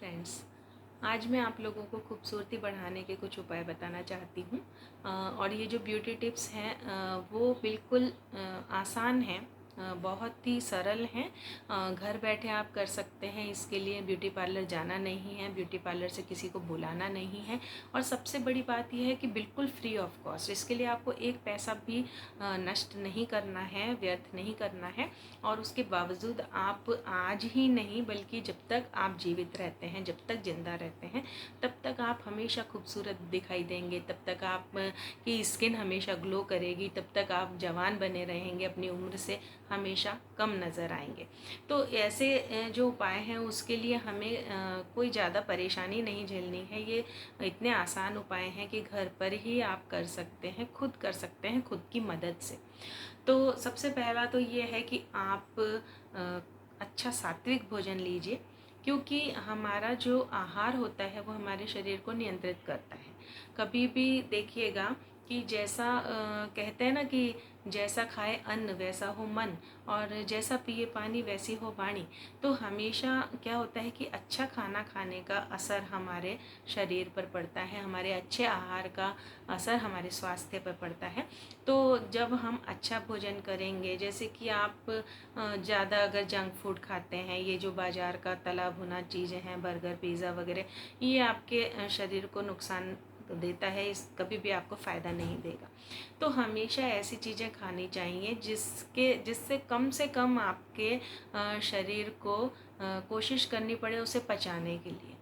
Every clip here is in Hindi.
फ्रेंड्स, आज मैं आप लोगों को खूबसूरती बढ़ाने के कुछ उपाय बताना चाहती हूँ। और ये जो ब्यूटी टिप्स हैं वो बिल्कुल आसान हैं, बहुत ही सरल हैं। घर बैठे आप कर सकते हैं। इसके लिए ब्यूटी पार्लर जाना नहीं है, ब्यूटी पार्लर से किसी को बुलाना नहीं है। और सबसे बड़ी बात यह है कि बिल्कुल फ्री ऑफ कॉस्ट। इसके लिए आपको एक पैसा भी नष्ट नहीं करना है, व्यर्थ नहीं करना है। और उसके बावजूद आप आज ही नहीं बल्कि जब तक आप जीवित रहते हैं, जब तक जिंदा रहते हैं, तब तक आप हमेशा खूबसूरत दिखाई देंगे। तब तक आप की स्किन हमेशा ग्लो करेगी। तब तक आप जवान बने रहेंगे, अपनी उम्र से हमेशा कम नज़र आएंगे। तो ऐसे जो उपाय हैं उसके लिए हमें कोई ज़्यादा परेशानी नहीं झेलनी है। ये इतने आसान उपाय हैं कि घर पर ही आप कर सकते हैं, खुद कर सकते हैं, खुद की मदद से। तो सबसे पहला तो ये है कि आप अच्छा सात्विक भोजन लीजिए, क्योंकि हमारा जो आहार होता है वो हमारे शरीर को नियंत्रित करता है। कभी भी देखिएगा कि जैसा कहते हैं ना कि जैसा खाए अन्न वैसा हो मन, और जैसा पिए पानी वैसी हो वाणी। तो हमेशा क्या होता है कि अच्छा खाना खाने का असर हमारे शरीर पर पड़ता है, हमारे अच्छे आहार का असर हमारे स्वास्थ्य पर पड़ता है। तो जब हम अच्छा भोजन करेंगे, जैसे कि आप ज़्यादा अगर जंक फूड खाते हैं, ये जो बाज़ार का तला भुना चीज़ें हैं, बर्गर पिज़्ज़ा वगैरह, ये आपके शरीर को नुकसान तो देता है, इस कभी भी आपको फ़ायदा नहीं देगा। तो हमेशा ऐसी चीज़ें खानी चाहिए जिससे कम से कम आपके शरीर को कोशिश करनी पड़े उसे पचाने के लिए।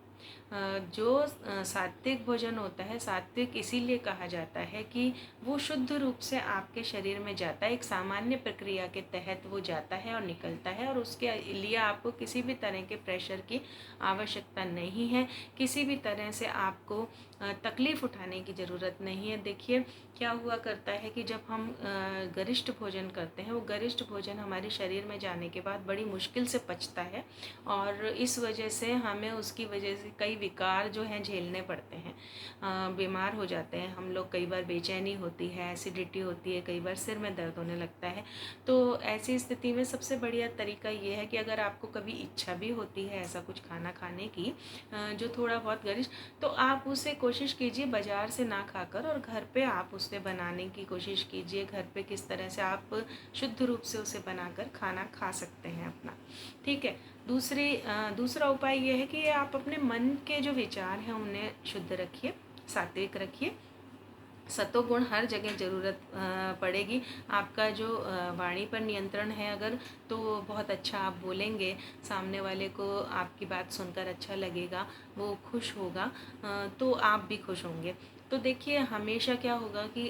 जो सात्विक भोजन होता है, सात्विक इसीलिए कहा जाता है कि वो शुद्ध रूप से आपके शरीर में जाता है, एक सामान्य प्रक्रिया के तहत वो जाता है और निकलता है, और उसके लिए आपको किसी भी तरह के प्रेशर की आवश्यकता नहीं है। किसी भी तरह से आपको तकलीफ़ उठाने की ज़रूरत नहीं है। देखिए क्या हुआ करता है कि जब हम गरिष्ठ भोजन करते हैं, वो गरिष्ठ भोजन हमारे शरीर में जाने के बाद बड़ी मुश्किल से पचता है, और इस वजह से हमें उसकी वजह से कई विकार जो हैं झेलने पड़ते हैं। बीमार हो जाते हैं हम लोग, कई बार बेचैनी होती है, एसिडिटी होती है, कई बार सिर में दर्द होने लगता है। तो ऐसी स्थिति में सबसे बढ़िया तरीका ये है कि अगर आपको कभी इच्छा भी होती है ऐसा कुछ खाना खाने की जो थोड़ा बहुत गरिष्ठ, तो आप उसे कोशिश कीजिए बाज़ार से ना खाकर, और घर पे आप उसे बनाने की कोशिश कीजिए। घर पे किस तरह से आप शुद्ध रूप से उसे बनाकर खाना खा सकते हैं अपना, ठीक है। दूसरा उपाय ये है कि आप अपने मन के जो विचार हैं उन्हें शुद्ध रखिए, सात्विक रखिए। सतोगुण हर जगह ज़रूरत पड़ेगी। आपका जो वाणी पर नियंत्रण है अगर, तो बहुत अच्छा आप बोलेंगे, सामने वाले को आपकी बात सुनकर अच्छा लगेगा, वो खुश होगा, तो आप भी खुश होंगे। तो देखिए हमेशा क्या होगा कि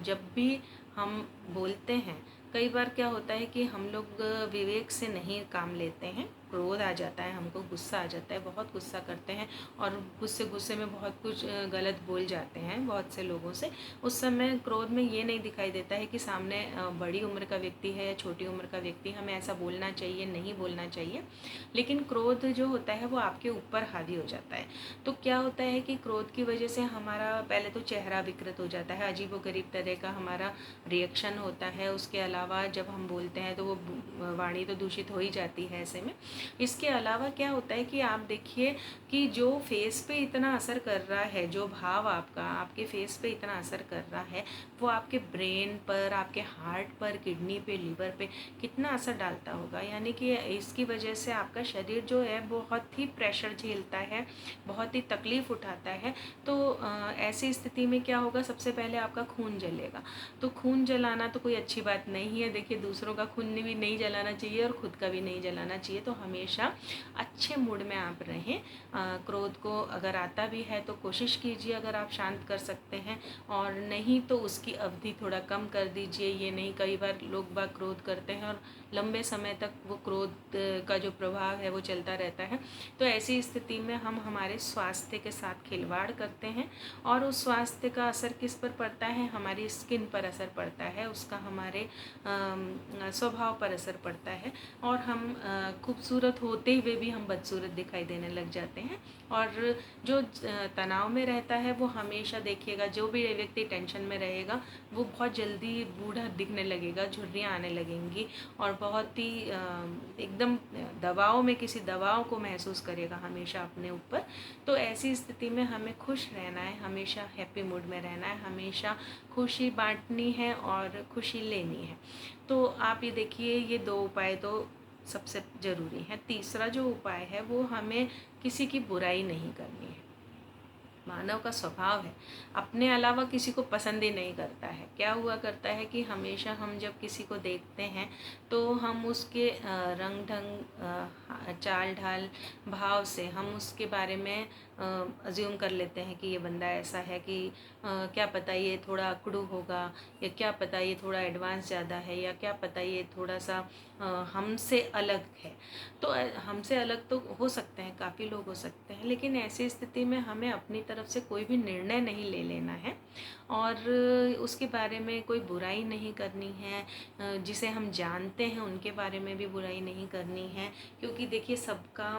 जब भी हम बोलते हैं, कई बार क्या होता है कि हम लोग विवेक से नहीं काम लेते हैं, क्रोध आ जाता है, हमको गुस्सा आ जाता है, बहुत गुस्सा करते हैं, और गुस्से में बहुत कुछ गलत बोल जाते हैं बहुत से लोगों से। उस समय क्रोध में ये नहीं दिखाई देता है कि सामने बड़ी उम्र का व्यक्ति है या छोटी उम्र का व्यक्ति, हमें ऐसा बोलना चाहिए नहीं बोलना चाहिए। लेकिन क्रोध जो होता है वो आपके ऊपर हावी हो जाता है। तो क्या होता है कि क्रोध की वजह से हमारा पहले तो चेहरा विकृत हो जाता है, अजीबोगरीब तरह का हमारा रिएक्शन होता है। उसके अलावा जब हम बोलते हैं तो वो वाणी तो दूषित हो ही जाती है ऐसे में। इसके अलावा क्या होता है कि आप देखिए कि जो फेस पे इतना असर कर रहा है, जो भाव आपका आपके फेस पे इतना असर कर रहा है, वो आपके ब्रेन पर, आपके हार्ट पर, किडनी पे, लीवर पे कितना असर डालता होगा। यानी कि इसकी वजह से आपका शरीर जो है बहुत ही प्रेशर झेलता है, बहुत ही तकलीफ़ उठाता है। तो ऐसी स्थिति में क्या होगा, सबसे पहले आपका खून जलेगा। तो खून जलाना तो कोई अच्छी बात नहीं है। देखिए दूसरों का खून भी नहीं जलाना चाहिए और ख़ुद का भी नहीं जलाना चाहिए। तो हमेशा अच्छे मूड में आप रहें। क्रोध को अगर आता भी है तो कोशिश कीजिए अगर आप शांत कर सकते हैं, और नहीं तो उसकी अवधि थोड़ा कम कर दीजिए। ये नहीं, कई बार लोग बाग क्रोध करते हैं और लंबे समय तक वो क्रोध का जो प्रभाव है वो चलता रहता है। तो ऐसी स्थिति में हम हमारे स्वास्थ्य के साथ खिलवाड़ करते हैं, और उस स्वास्थ्य का असर किस पर पड़ता है, हमारी स्किन पर असर पड़ता है, उसका हमारे स्वभाव पर असर पड़ता है, और हम खूबसूरत होते हुए भी हम बदसूरत दिखाई देने लग जाते हैं। और जो तनाव में रहता है वो हमेशा देखिएगा, जो भी व्यक्ति टेंशन में रहेगा वो बहुत जल्दी बूढ़ा दिखने लगेगा, झुर्रियाँ आने लगेंगी, और और बहुत ही एकदम दवाओं में किसी दवाओं को महसूस करेगा हमेशा अपने ऊपर। तो ऐसी स्थिति में हमें खुश रहना है, हमेशा हैप्पी मूड में रहना है, हमेशा खुशी बांटनी है और खुशी लेनी है। तो आप ये देखिए, ये 2 उपाय तो सबसे ज़रूरी है। तीसरा जो उपाय है वो हमें किसी की बुराई नहीं करनी है। मानव का स्वभाव है, अपने अलावा किसी को पसंद ही नहीं करता है। क्या हुआ करता है कि हमेशा हम जब किसी को देखते हैं तो हम उसके रंग ढंग, चाल ढाल, भाव से हम उसके बारे में अज्यूम कर लेते हैं कि ये बंदा ऐसा है कि क्या पता ये थोड़ा अकड़ू होगा, या क्या पता ये थोड़ा एडवांस ज़्यादा है, या क्या पता ये थोड़ा सा हमसे अलग है। तो हमसे अलग तो हो सकते हैं, काफ़ी लोग हो सकते हैं, लेकिन ऐसी स्थिति में हमें अपनी तरफ से कोई भी निर्णय नहीं ले लेना है और उसके बारे में कोई बुराई नहीं करनी है। जिसे हम जानते हैं उनके बारे में भी बुराई नहीं करनी है, क्योंकि देखिए सबका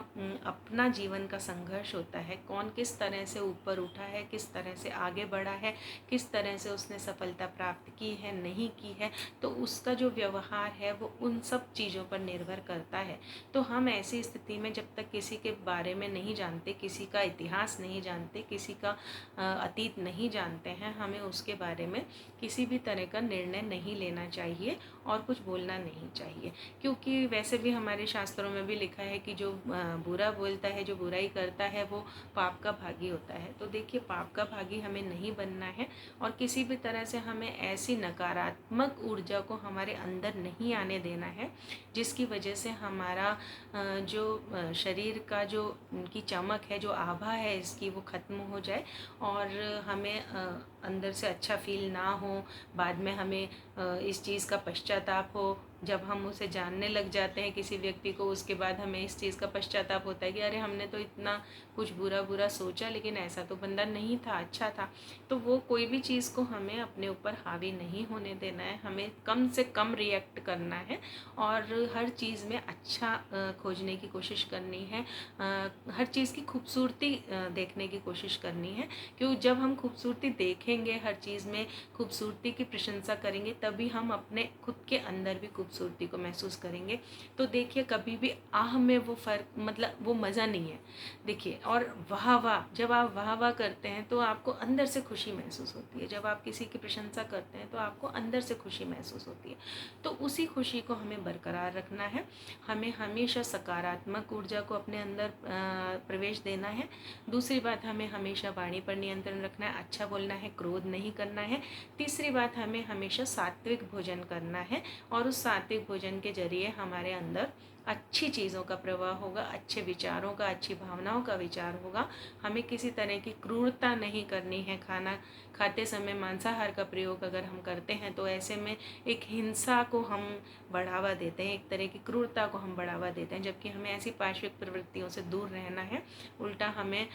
अपना जीवन का संघर्ष होता है। कौन किस तरह से ऊपर उठा है, किस तरह से आगे बढ़ा है, किस तरह से उसने सफलता प्राप्त की है, नहीं की है, तो उसका जो व्यवहार है वो उन सब चीज़ों पर निर्भर करता है। तो हम ऐसी स्थिति में जब तक किसी के बारे में नहीं जानते, किसी का इतिहास नहीं जानते, किसी का अतीत नहीं जानते हैं, हमें उसके बारे में किसी भी तरह का निर्णय नहीं लेना चाहिए और कुछ बोलना नहीं चाहिए। क्योंकि वैसे भी हमारे शास्त्रों में भी लिखा है कि जो बुरा बोलता है, जो बुराई करता है, वो पाप का भागी होता है। तो देखिए, पाप का भागी हमें नहीं बनना है और किसी भी तरह से हमें ऐसी नकारात्मक ऊर्जा को हमारे अंदर नहीं आने देना है जिसकी वजह से हमारा जो शरीर का जो उनकी चमक है, जो आभा है इसकी, वो ख़त्म हो जाए और हमें अंदर से अच्छा फील ना हो। बाद में हमें इस चीज़ का पश्चाताप हो। जब हम उसे जानने लग जाते हैं किसी व्यक्ति को, उसके बाद हमें इस चीज़ का पश्चाताप होता है कि अरे हमने तो इतना कुछ बुरा बुरा सोचा, लेकिन ऐसा तो बंदा नहीं था, अच्छा था। तो वो कोई भी चीज़ को हमें अपने ऊपर हावी नहीं होने देना है, हमें कम से कम रिएक्ट करना है और हर चीज़ में अच्छा खोजने की कोशिश करनी है। हर चीज़ की खूबसूरती देखने की कोशिश करनी है, क्योंकि जब हम खूबसूरती देखेंगे, हर चीज़ में खूबसूरती की प्रशंसा करेंगे, तभी हम अपने खुद के अंदर भी खूबसूरती को महसूस करेंगे। तो देखिए, कभी भी आह में वो फ़र्क, मतलब वो मज़ा नहीं है। देखिए, और वाह वाह, जब आप वाह वाह करते हैं तो आपको अंदर से खुशी महसूस होती है। जब आप किसी की प्रशंसा करते हैं तो आपको अंदर से खुशी महसूस होती है। तो उसी खुशी को हमें बरकरार रखना है। हमें हमेशा सकारात्मक ऊर्जा को अपने अंदर प्रवेश देना है। दूसरी बात, हमें हमेशा वाणी पर नियंत्रण रखना है, अच्छा बोलना है, क्रोध नहीं करना है। तीसरी बात, हमें हमेशा सात्विक भोजन करना है और उस सात्विक भोजन के जरिए हमारे अंदर अच्छी चीज़ों का प्रवाह होगा, अच्छे विचारों का, अच्छी भावनाओं का विचार होगा। हमें किसी तरह की क्रूरता नहीं करनी है। खाना खाते समय मांसाहार का प्रयोग अगर हम करते हैं तो ऐसे में एक हिंसा को हम बढ़ावा देते हैं, एक तरह की क्रूरता को हम बढ़ावा देते हैं, जबकि हमें ऐसी पार्श्विक प्रवृत्तियों से दूर रहना है। उल्टा हमें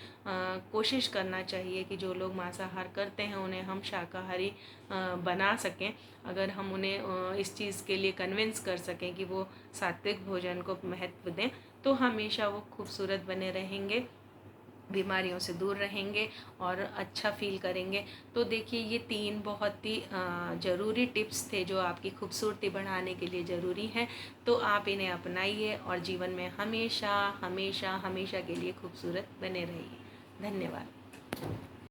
कोशिश करना चाहिए कि जो लोग मांसाहार करते हैं उन्हें हम शाकाहारी बना सकें। अगर हम उन्हें इस चीज़ के लिए कन्विंस कर सकें कि वो सात्विक भोजन को महत्व दें, तो हमेशा वो खूबसूरत बने रहेंगे, बीमारियों से दूर रहेंगे और अच्छा फील करेंगे। तो देखिए, ये 3 बहुत ही ज़रूरी टिप्स थे जो आपकी खूबसूरती बढ़ाने के लिए ज़रूरी हैं। तो आप इन्हें अपनाइए और जीवन में हमेशा हमेशा हमेशा के लिए खूबसूरत बने रहिए। धन्यवाद।